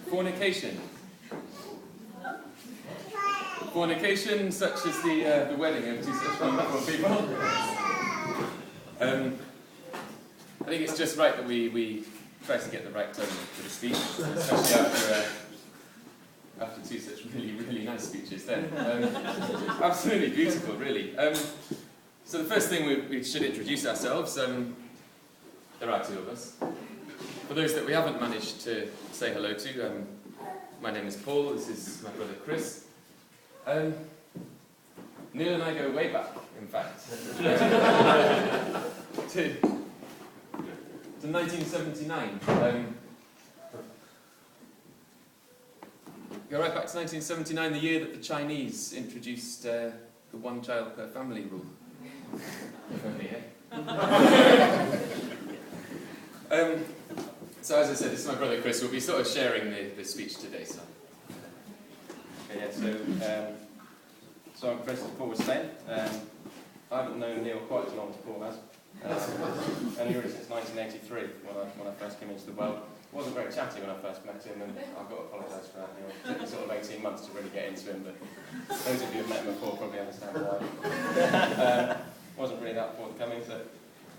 Fornication. Fornication, such as the wedding of two such wonderful people. I think it's just right that we try to get the right tone for the speech, especially after two such really nice speeches then. Absolutely beautiful, really. So the first thing we should introduce ourselves. There are two of us. For those that we haven't managed to say hello to, my name is Paul, this is my brother Chris. Neil and I go way back, in fact, to 1979. Go right back to 1979, the year that the Chinese introduced the one child per family rule. If only, eh? So as I said, this is my brother Chris. We'll be sort of sharing the speech today. So. Okay, yeah, so I'm Chris, as Paul was saying. I haven't known Neil quite as long as Paul has. Only really since 1983, when I first came into the world. Wasn't very chatty when I first met him, and I've got to apologise for that. Neil. It took me sort of 18 months to really get into him, but those of you who have met him before probably understand why. Wasn't really that forthcoming. So,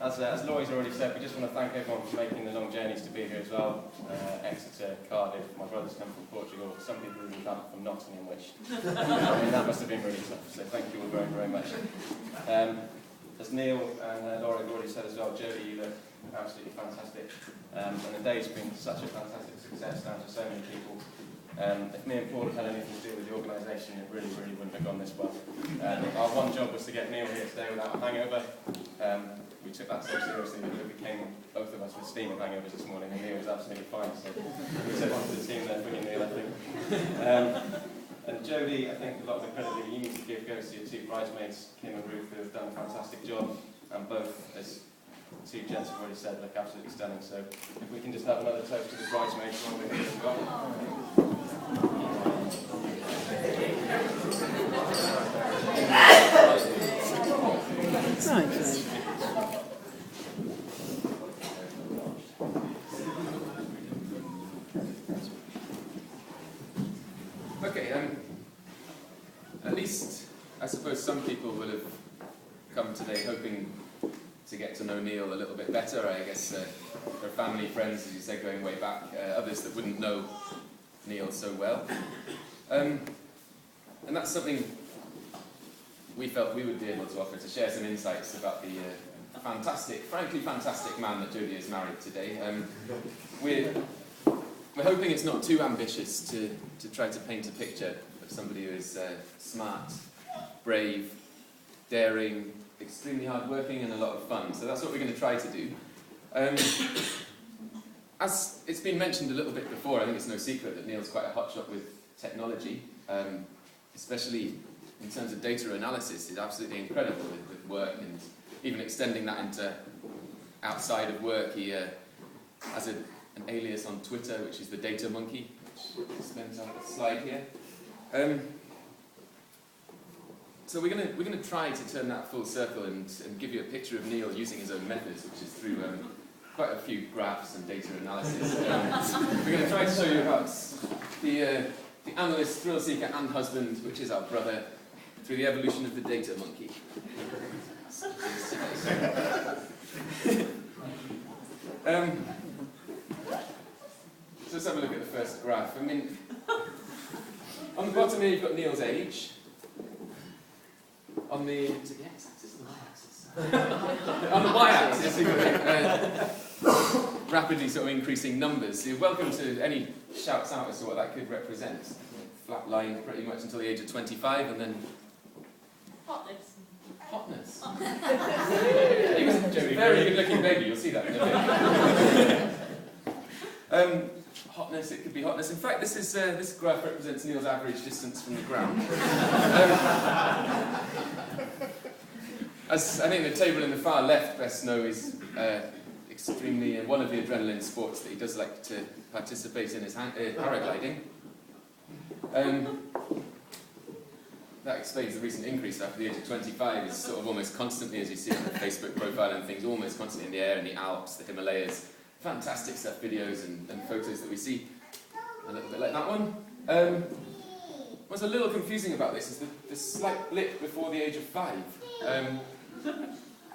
as Laurie's already said, we just want to thank everyone for making the long journeys to be here as well. Exeter, Cardiff, my brother's come from Portugal, some people even come from Nottingham, which, that must have been really tough, so thank you all very much. As Neil and Laurie have already said as well, Jodie, you look absolutely fantastic. And the day's been such a fantastic success down to so many people. If me and Paul had anything to do with the organisation, it really wouldn't have gone this well. Our one job was to get Neil here today without a hangover. We took that so seriously that it became both of us with steaming hangovers this morning, and Neil was absolutely fine, so we took on to the team there for you, Neil, I think. And Jodie, I think a lot of the credit that you need to give goes to your two bridesmaids, Kim and Ruth, who have done a fantastic job, and both, as two gents have already said, look absolutely stunning. So if we can just have another toast to the bridesmaids while we're here as well. Right. Okay, at least I suppose some people will have come today hoping to get to know Neil a little bit better. I guess their family, friends, as you said, going way back, others that wouldn't know Neil so well. And that's something we felt we would be able to offer, to share some insights about the frankly fantastic man that Jodie has married today. We're hoping it's not too ambitious to try to paint a picture of somebody who is smart, brave, daring, extremely hard-working, and a lot of fun. So that's what we're going to try to do. As it's been mentioned a little bit before, I think it's no secret that Neil's quite a hotshot with technology, especially in terms of data analysis. He's absolutely incredible with work, and even extending that into outside of work. He has an alias on Twitter, which is the Data Monkey, which is spent on the slide here. So we're going to try to turn that full circle and give you a picture of Neil using his own methods, which is through quite a few graphs and data analysis. We're going to try to show you about the analyst, thrill seeker, and husband, which is our brother, through the evolution of the Data Monkey. So let's have a look at the first graph. I mean, on the bottom here you've got Neil's age. On the x-axis or the y-axis? On the y-axis, you've got rapidly sort of increasing numbers. So you're welcome to any shouts out as to what that could represent. Flat line pretty much until the age of 25, and then hotness. Hotness. He was a very good-looking baby. You'll see that in a bit. Hotness. It could be hotness. In fact, this graph represents Neil's average distance from the ground. As I think the table in the far left best know is extremely one of the adrenaline sports that he does like to participate in is paragliding. That explains the recent increase after the age of 25. It's sort of almost constantly, as you see on the Facebook profile and things, almost constantly in the air, in the Alps, the Himalayas. Fantastic stuff, videos and photos that we see. a little bit like that one. What's a little confusing about this is the slight blip before the age of 5.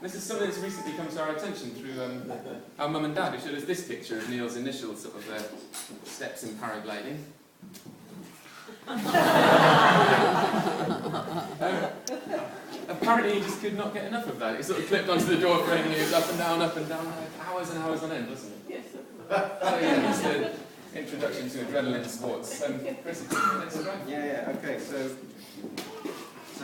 This is something that's recently come to our attention through our mum and dad, who showed us this picture of Neil's initial sort of steps in paragliding. Apparently he just could not get enough of that. He sort of clipped onto the door frame and he was up and down, like hours and hours on end, wasn't it? Yes. So yeah, just an introduction to adrenaline sports. Chris, if you can next graph. Yeah, okay, so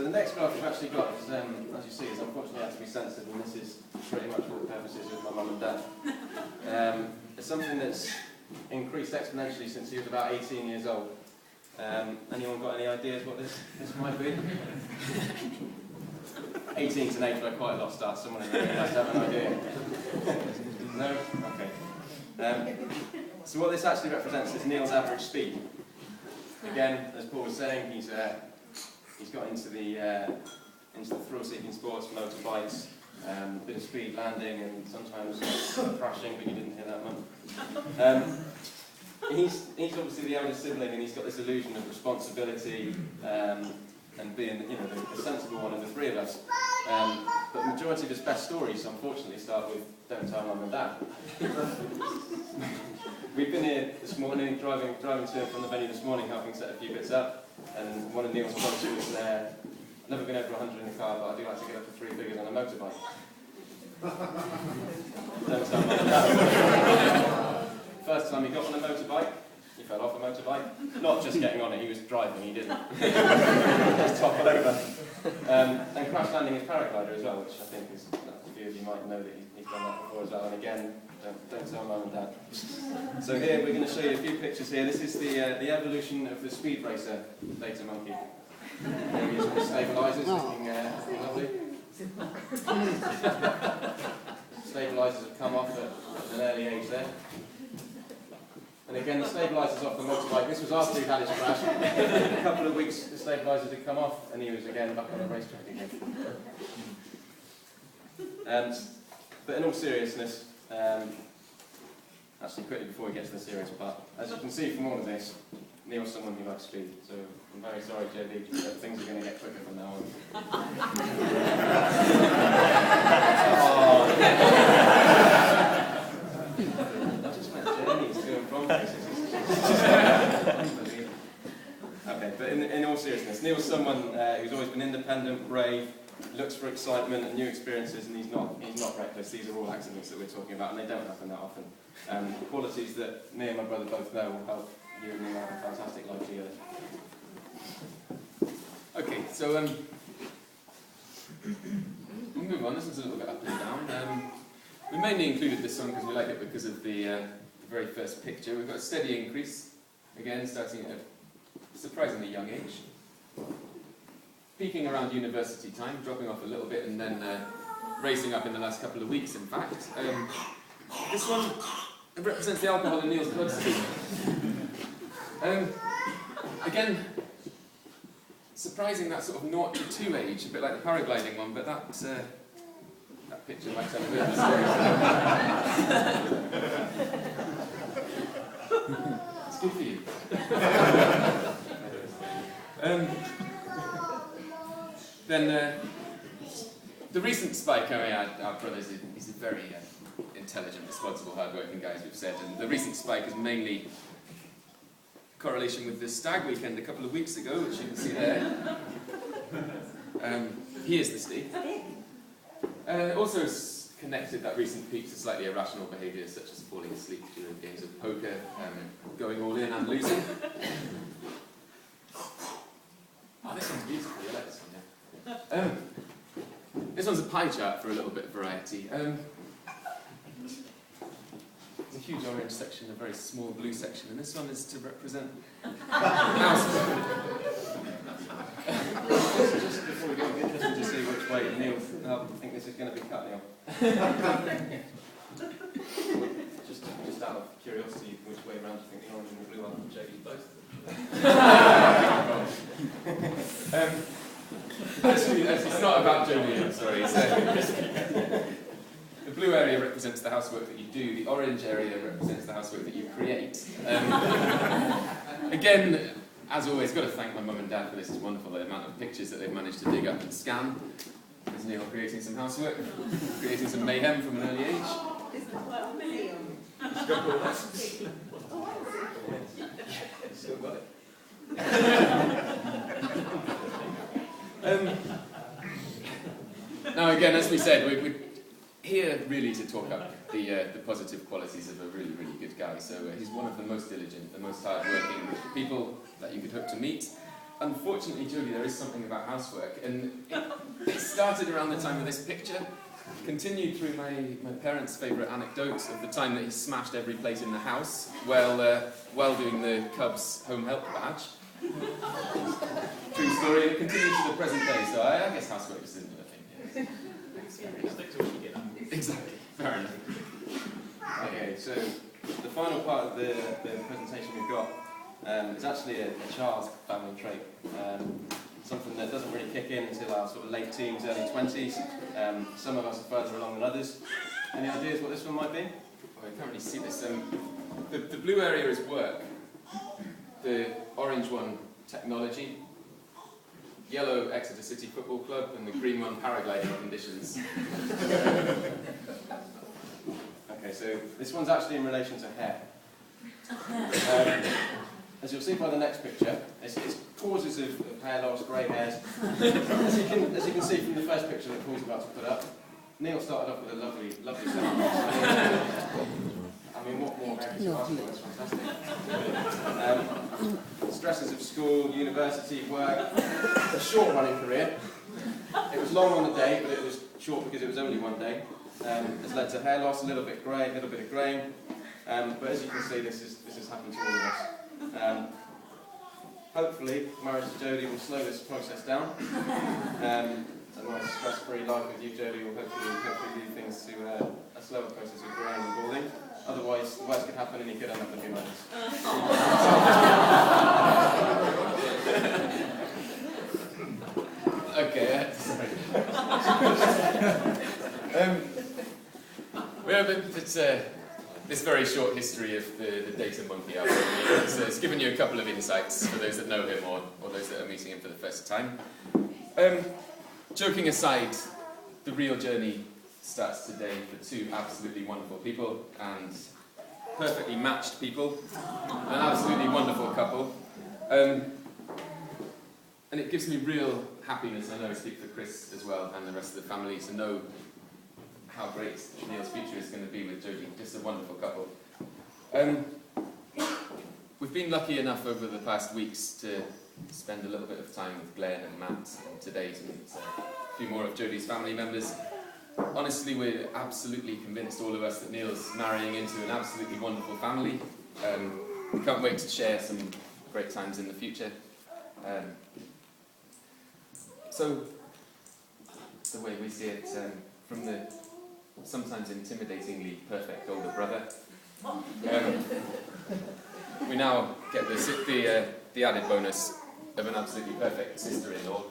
the next graph we've actually got, is, as you see, is unfortunately had to be censored, and this is pretty much for the purposes of my mum and dad. It's something that's increased exponentially since he was about 18 years old. Anyone got any ideas what this might be? 18's an age where quite a lot starts. Someone in there must have an idea. No? Okay. So what this actually represents is Neil's average speed. Again, as Paul was saying, he's got into the thrill-seeking sports, motorbikes, a bit of speed landing, and sometimes crashing, but you didn't hear that one. He's obviously the eldest sibling, and he's got this illusion of responsibility and being, the sensible one of the three of us. But the majority of his best stories, unfortunately, start with "Don't tell mum and dad." We've been here this morning, driving to and from the venue this morning, helping set a few bits up, and one of Neil's sponsors was there. I've never been over 100 in a car, but I do like to get up to 3 figures on a motorbike. Don't tell mum and dad. First time he got on a motorbike, he fell off a motorbike. Not just getting on it, he was driving, he didn't. Just toppled over. And crash landing his paraglider as well, which I think is, a few of you might know that he's done that before as well. And again, don't tell mum and dad. So here we're going to show you a few pictures here. This is the evolution of the speed racer beta monkey. There he is with the stabilisers, looking lovely. Stabilisers have come off at an early age there. And again, the stabilisers off the motorbike. This was after he had his crash. A couple of weeks, the stabilisers had come off, and he was again back on the racetrack again. But in all seriousness, actually quickly before we get to the serious part, as you can see from all of this, Neil's someone who likes speed. So I'm very sorry, JB, but things are going to get quicker from now on. Okay, but in all seriousness, Neil's someone who's always been independent, brave, looks for excitement and new experiences, and he's not reckless. These are all accidents that we're talking about, and they don't happen that often. Qualities that me and my brother both know will help you and Neil have a fantastic life together. Okay, so we'll move on. This one's a little bit up and down. We mainly included this one because we like it because of the very first picture. We've got a steady increase, again starting at a surprisingly young age, peaking around university time, dropping off a little bit, and then racing up in the last couple of weeks, in fact. This one represents the alcohol in Neil's bloodstream. Again, surprising that sort of 0 to 2 age, a bit like the paragliding one, but that picture might tell a bit of a story. It's good for you. Then the recent spike, our brother is a very intelligent, responsible, hard-working guy, as we've said, and the recent spike is mainly correlation with the stag weekend a couple of weeks ago, which you can see there. Here's the steep. Also connected that recent peak to slightly irrational behaviour, such as falling asleep during games of poker, going all in and losing. Oh, this one's beautiful. I like this one, yeah. This one's a pie chart for a little bit of variety. There's a huge orange section, a very small blue section, and this one is to represent houseboat. Just before we go, it'd be interesting to see which way Neil, I think this is going to be cut, Neil. just out of curiosity, which way around do you think the orange and the blue are? JD both? Actually, it's not about Jodie, I'm sorry. The blue area represents the housework that you do, the orange area represents the housework that you create. Again, as always, got to thank my mum and dad for this wonderful amount of pictures that they've managed to dig up and scan. There's Neil creating some housework, creating some mayhem from an early age. Still got it. Now again, as we said, we're here really to talk up the positive qualities of a really, really good guy. So he's one of the most diligent, the most hard-working people that you could hope to meet. Unfortunately, Jodie, there is something about housework, and it started around the time of this picture, continued through my parents' favourite anecdote of the time that he smashed every plate in the house while doing the Cubs home help badge. True story, and it continues to the present day, so I guess housework just isn't a thing. Stick to what you get. Exactly, fair enough. Okay, so the final part of the presentation we've got is actually a child's family trait. Something that doesn't really kick in until our sort of late teens, early 20s. Some of us are further along than others. Any ideas what this one might be? Oh, I can't really see this. The blue area is work. The orange one, technology. Yellow, Exeter City Football Club, and the green one, paragliding conditions. Okay, so this one's actually in relation to hair. As you'll see by the next picture, it's causes of hair loss, grey hairs. As you can see from the first picture that Paul's about to put up, Neil started off with a lovely set. I mean, what more hair could you ask for? It's fantastic. Stresses of school, university, work, a short running career. It was long on the day, but it was short because it was only one day. It's led to hair loss, a little bit grey, a little bit of greying. But as you can see, this has happened to all of us. Hopefully, marriage to Jodie will slow this process down. A nice stress-free life with you, Jodie, will hopefully lead things to a slower process of greying and balding. Otherwise, the worst could happen and you could end up in New Orleans. Okay, sorry. We have this very short history of the data monkey album. It's given you a couple of insights for those that know him or those that are meeting him for the first time. Joking aside, the real journey starts today for two absolutely wonderful people and perfectly matched people, an absolutely wonderful couple. And it gives me real happiness, I know I speak for Chris as well and the rest of the family, to know how great Neil's future is going to be with Jodie. Just a wonderful couple. We've been lucky enough over the past weeks to spend a little bit of time with Glenn and Matt, and today to meet a few more of Jodie's family members. Honestly, we're absolutely convinced, all of us, that Neil's marrying into an absolutely wonderful family. We can't wait to share some great times in the future. So, the way we see it, from the sometimes intimidatingly perfect older brother, we now get the added bonus of an absolutely perfect sister-in-law.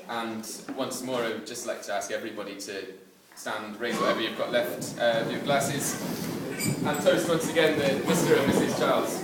And once more, I would just like to ask everybody to stand, raise whatever you've got left of your glasses, and toast once again the Mr. and Mrs. Charles.